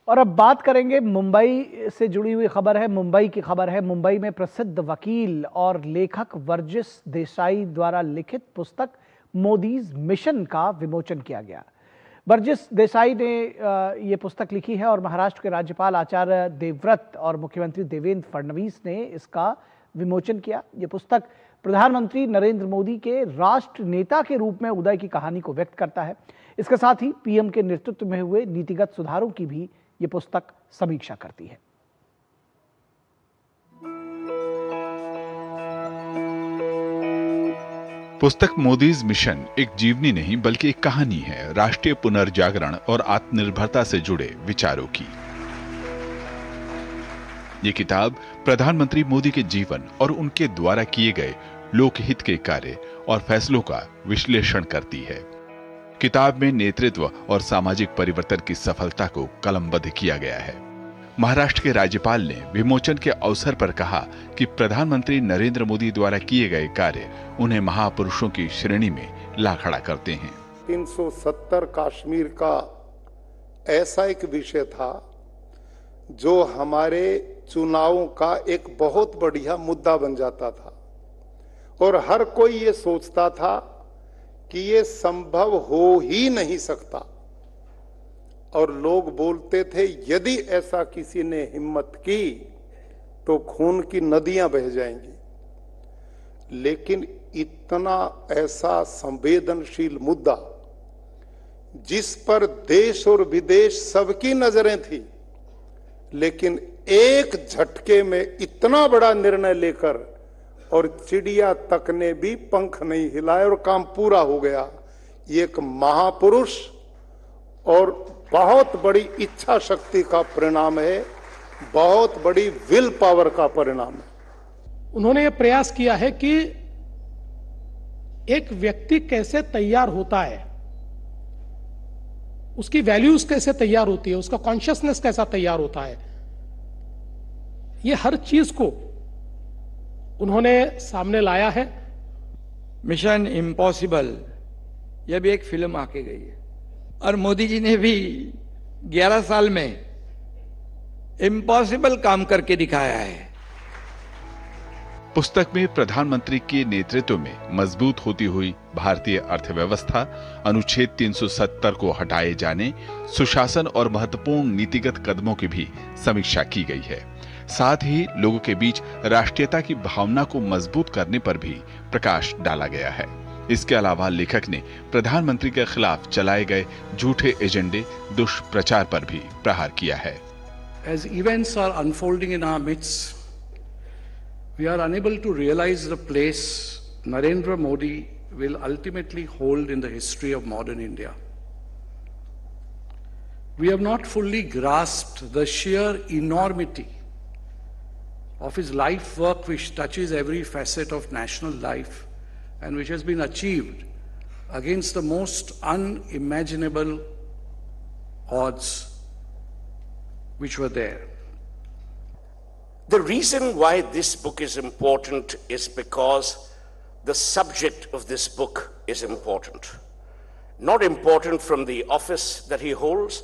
और अब बात करेंगे मुंबई से जुड़ी हुई खबर है। मुंबई की खबर है। मुंबई में प्रसिद्ध वकील और लेखक वर्जिस देसाई द्वारा लिखित पुस्तक मोदीज मिशन का विमोचन किया गया। वर्जिस देसाई ने ये पुस्तक लिखी है और महाराष्ट्र के राज्यपाल आचार्य देवव्रत और मुख्यमंत्री देवेंद्र फडणवीस ने इसका विमोचन किया। ये पुस्तक प्रधानमंत्री नरेंद्र मोदी के राष्ट्र नेता के रूप में उदय की कहानी को व्यक्त करता है। इसके साथ ही पीएम के नेतृत्व में हुए नीतिगत सुधारों की भी ये पुस्तक समीक्षा करती है। पुस्तक मोदीज मिशन एक जीवनी नहीं बल्कि एक कहानी है, राष्ट्रीय पुनर्जागरण और आत्मनिर्भरता से जुड़े विचारों की। ये किताब प्रधानमंत्री मोदी के जीवन और उनके द्वारा किए गए लोकहित के कार्य और फैसलों का विश्लेषण करती है। किताब में नेतृत्व और सामाजिक परिवर्तन की सफलता को कलमबद्ध किया गया है। महाराष्ट्र के राज्यपाल ने विमोचन के अवसर पर कहा कि प्रधानमंत्री नरेंद्र मोदी द्वारा किए गए कार्य उन्हें महापुरुषों की श्रेणी में ला खड़ा करते हैं। 370 कश्मीर का ऐसा एक विषय था जो हमारे चुनावों का एक बहुत बढ़िया मुद्दा बन जाता था और हर कोई ये सोचता था कि ये संभव हो ही नहीं सकता और लोग बोलते थे यदि ऐसा किसी ने हिम्मत की तो खून की नदियां बह जाएंगी। लेकिन इतना ऐसा संवेदनशील मुद्दा जिस पर देश और विदेश सबकी नजरें थी, लेकिन एक झटके में इतना बड़ा निर्णय लेकर और चिड़िया तक ने भी पंख नहीं हिलाए और काम पूरा हो गया। ये एक महापुरुष और बहुत बड़ी इच्छा शक्ति का परिणाम है, बहुत बड़ी विल पावर का परिणाम है। उन्होंने ये प्रयास किया है कि एक व्यक्ति कैसे तैयार होता है, उसकी वैल्यूज कैसे तैयार होती है, उसका कॉन्शियसनेस कैसा तैयार होता है, ये हर चीज को उन्होंने सामने लाया है। मिशन इम्पॉसिबल, यह भी एक फिल्म आके गई है और मोदी जी ने भी 11 साल में इम्पॉसिबल काम करके दिखाया है। पुस्तक में प्रधानमंत्री के नेतृत्व में मजबूत होती हुई भारतीय अर्थव्यवस्था, अनुच्छेद 370 को हटाए जाने, सुशासन और महत्वपूर्ण नीतिगत कदमों की भी समीक्षा की गई है। साथ ही लोगों के बीच राष्ट्रीयता की भावना को मजबूत करने पर भी प्रकाश डाला गया है। इसके अलावा लेखक ने प्रधानमंत्री के खिलाफ चलाए गए झूठे एजेंडे, दुष्प्रचार पर भी प्रहार किया है। As events are unfolding in our midst, we are unable to realize the place Narendra Modi will ultimately hold in the history of modern India. We have not fully grasped the sheer enormity of his life work, which touches every facet of national life and which has been achieved against the most unimaginable odds which were there. The reason why this book is important is because the subject of this book is important. Not important from the office that he holds,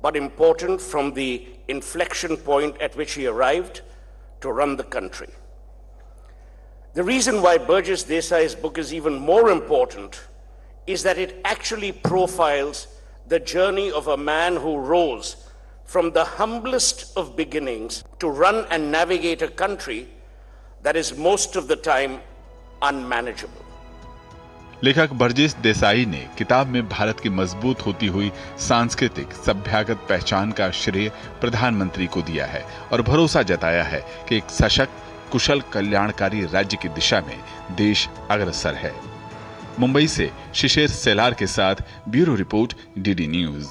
but important from the inflection point at which he arrived to run the country. The reason why Burgess Desai's book is even more important is that it actually profiles the journey of a man who rose from the humblest of beginnings to run and navigate a country that is most of the time unmanageable. लेखक वर्जिस देसाई ने किताब में भारत की मजबूत होती हुई सांस्कृतिक सभ्यगत पहचान का श्रेय प्रधानमंत्री को दिया है और भरोसा जताया है कि एक सशक्त, कुशल, कल्याणकारी राज्य की दिशा में देश अग्रसर है। मुंबई से शिशिर सेलार के साथ ब्यूरो रिपोर्ट, डीडी न्यूज।